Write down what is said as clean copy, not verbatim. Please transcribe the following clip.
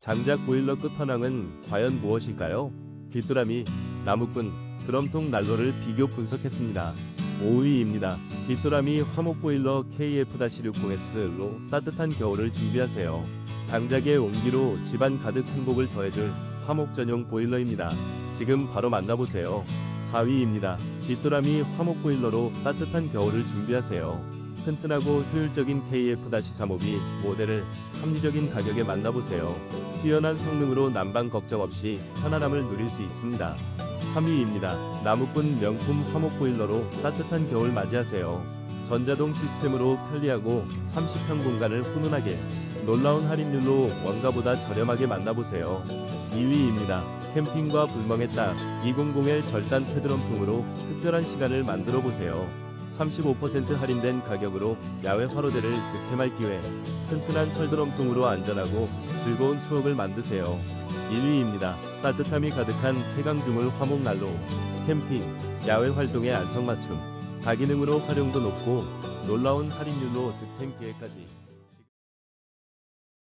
장작 보일러 끝판왕은 과연 무엇일까요? 귀뚜라미, 나무꾼, 드럼통 난로를 비교 분석했습니다. 5위입니다. 귀뚜라미 화목보일러 KF-690S로 따뜻한 겨울을 준비하세요. 장작의 온기로 집안 가득 행복을 더해줄 화목 전용 보일러입니다. 지금 바로 만나보세요. 4위입니다. 귀뚜라미 화목보일러로 따뜻한 겨울을 준비하세요. 튼튼하고 효율적인 KF-352 모델을 합리적인 가격에 만나보세요. 뛰어난 성능으로 난방 걱정 없이 편안함을 누릴 수 있습니다. 3위입니다. 나무꾼 명품 화목보일러로 따뜻한 겨울 맞이하세요. 전자동 시스템으로 편리하고 30평 공간을 훈훈하게, 놀라운 할인율로 원가보다 저렴하게 만나보세요. 2위입니다. 캠핑과 불멍의 딱 200L 절단 패드럼통으로 특별한 시간을 만들어보세요. 35% 할인된 가격으로 야외 화로대를 득템할 기회. 튼튼한 철드럼통으로 안전하고 즐거운 추억을 만드세요. 1위입니다. 따뜻함이 가득한 폐강주물 화목난로. 캠핑, 야외 활동의 안성맞춤. 다기능으로 활용도 높고 놀라운 할인율로 득템 기회까지.